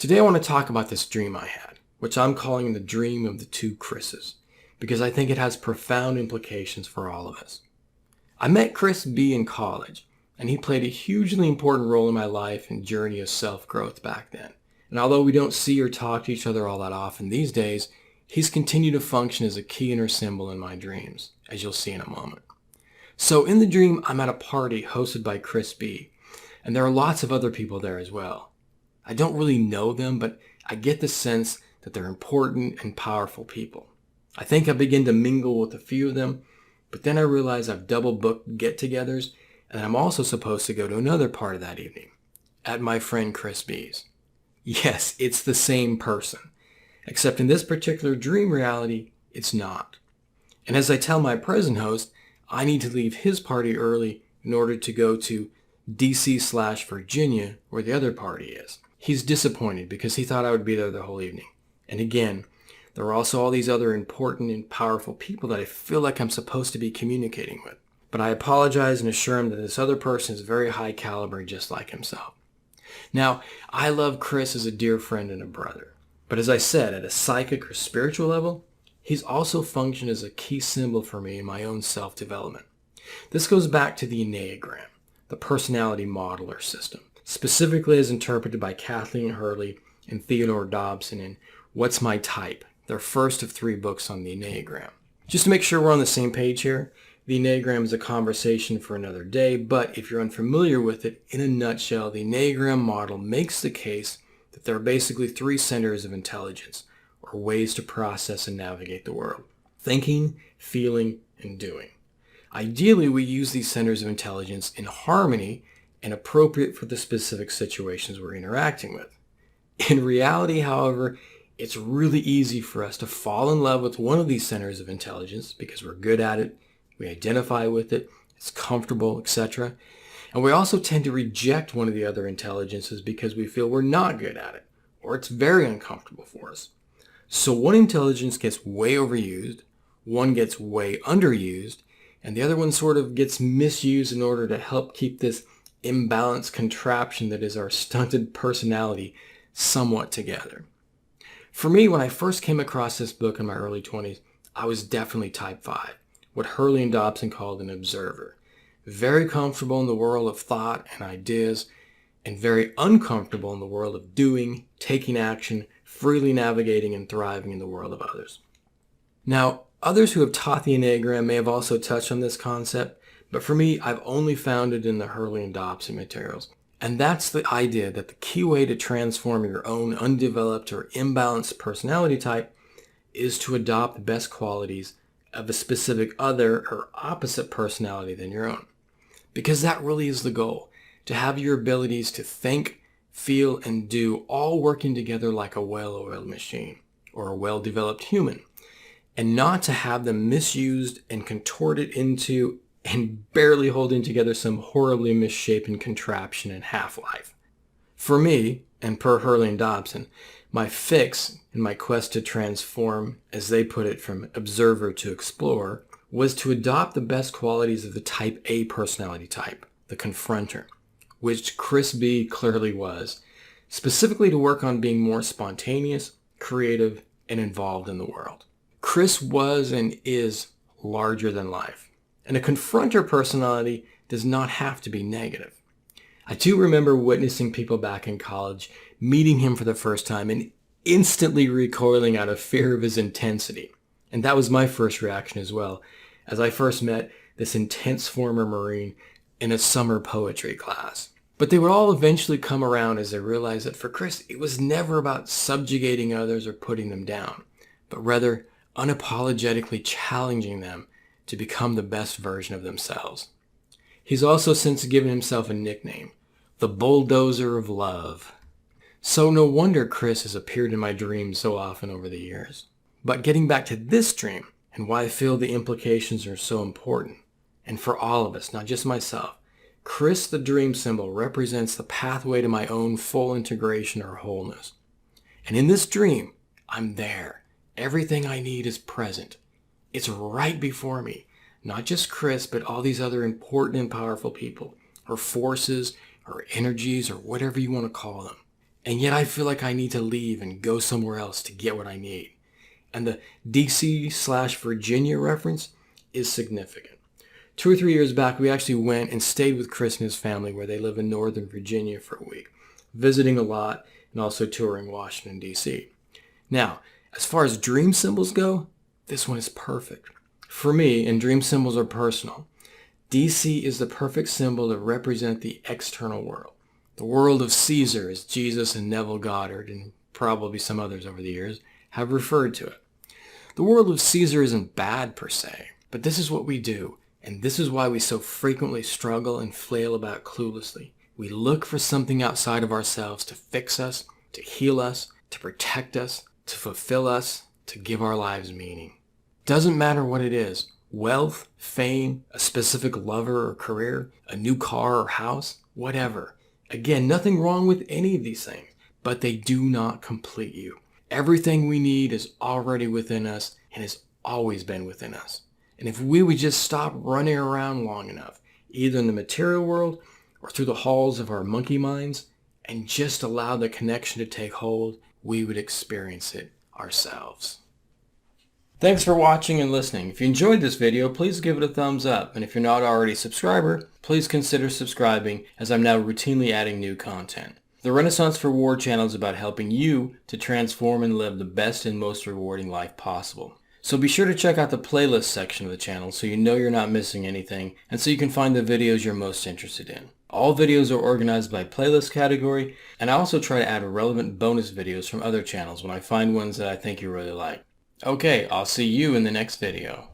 Today I want to talk about this dream I had, which I'm calling the dream of the two Chris's, because I think it has profound implications for all of us. I met Chris B in college, and he played a hugely important role in my life and journey of self-growth back then. And although we don't see or talk to each other all that often these days, he's continued to function as a key inner symbol in my dreams, as you'll see in a moment. So in the dream, I'm at a party hosted by Chris B, and there are lots of other people there as well. I don't really know them, but I get the sense that they're important and powerful people. I think I begin to mingle with a few of them, but then I realize I've double booked get-togethers, and I'm also supposed to go to another party that evening, at my friend Chris B's. Yes, it's the same person, except in this particular dream reality, it's not. And as I tell my present host, I need to leave his party early in order to go to DC/Virginia, where the other party is. He's disappointed because he thought I would be there the whole evening. And again, there are also all these other important and powerful people that I feel like I'm supposed to be communicating with. But I apologize and assure him that this other person is very high caliber just like himself. Now, I love Chris as a dear friend and a brother. But as I said, at a psychic or spiritual level, he's also functioned as a key symbol for me in my own self-development. This goes back to the Enneagram, the personality modeler system, specifically as interpreted by Kathleen Hurley and Theodore Dobson in What's My Type, their first of 3 books on the Enneagram. Just to make sure we're on the same page here, the Enneagram is a conversation for another day, but if you're unfamiliar with it, in a nutshell, the Enneagram model makes the case that there are basically 3 centers of intelligence, or ways to process and navigate the world: thinking, feeling, and doing. Ideally, we use these centers of intelligence in harmony and appropriate for the specific situations we're interacting with. In reality, however, it's really easy for us to fall in love with one of these centers of intelligence because we're good at it, we identify with it, it's comfortable, etc. And we also tend to reject one of the other intelligences because we feel we're not good at it, or it's very uncomfortable for us. So one intelligence gets way overused, one gets way underused, and the other one sort of gets misused in order to help keep this imbalanced contraption that is our stunted personality somewhat together. For me, when I first came across this book in my early 20s, I was definitely type 5, what Hurley and Dobson called an observer. Very comfortable in the world of thought and ideas, and very uncomfortable in the world of doing, taking action, freely navigating and thriving in the world of others. Now, others who have taught the Enneagram may have also touched on this concept, but for me, I've only found it in the Hurley and Dobson materials. And that's the idea that the key way to transform your own undeveloped or imbalanced personality type is to adopt the best qualities of a specific other or opposite personality than your own. Because that really is the goal, to have your abilities to think, feel, and do all working together like a well-oiled machine or a well-developed human, and not to have them misused and contorted into and barely holding together some horribly misshapen contraption in half-life. For me, and per Hurley and Dobson, my fix in my quest to transform, as they put it, from observer to explorer, was to adopt the best qualities of the type A personality type, the confronter, which Chris B clearly was, specifically to work on being more spontaneous, creative, and involved in the world. Chris was and is larger than life. And a confronter personality does not have to be negative. I do remember witnessing people back in college meeting him for the first time and instantly recoiling out of fear of his intensity. And that was my first reaction as well, as I first met this intense former Marine in a summer poetry class. But they would all eventually come around as they realized that for Chris, it was never about subjugating others or putting them down, but rather unapologetically challenging them to become the best version of themselves. He's also since given himself a nickname, the Bulldozer of Love. So no wonder Chris has appeared in my dreams so often over the years. But getting back to this dream, and why I feel the implications are so important, and for all of us, not just myself, Chris the dream symbol represents the pathway to my own full integration or wholeness. And in this dream, I'm there. Everything I need is present. It's right before me. Not just Chris, but all these other important and powerful people, or forces, or energies, or whatever you want to call them. And yet I feel like I need to leave and go somewhere else to get what I need. And the DC/Virginia reference is significant. 2 or 3 years back, we actually went and stayed with Chris and his family where they live in Northern Virginia for a week, visiting a lot and also touring Washington, D.C. Now, as far as dream symbols go, this one is perfect. For me, and dream symbols are personal, DC is the perfect symbol to represent the external world. The world of Caesar, as Jesus and Neville Goddard, and probably some others over the years, have referred to it. The world of Caesar isn't bad per se, but this is what we do, and this is why we so frequently struggle and flail about cluelessly. We look for something outside of ourselves to fix us, to heal us, to protect us, to fulfill us, to give our lives meaning. Doesn't matter what it is. Wealth, fame, a specific lover or career, a new car or house, whatever. Again, nothing wrong with any of these things, but they do not complete you. Everything we need is already within us and has always been within us. And if we would just stop running around long enough, either in the material world or through the halls of our monkey minds, and just allow the connection to take hold, we would experience it ourselves. Thanks for watching and listening. If you enjoyed this video, please give it a thumbs up. And if you're not already a subscriber, please consider subscribing, as I'm now routinely adding new content. The Renaissance for War channel is about helping you to transform and live the best and most rewarding life possible. So be sure to check out the playlist section of the channel so you know you're not missing anything, and so you can find the videos you're most interested in. All videos are organized by playlist category, and I also try to add relevant bonus videos from other channels when I find ones that I think you really like. Okay, I'll see you in the next video.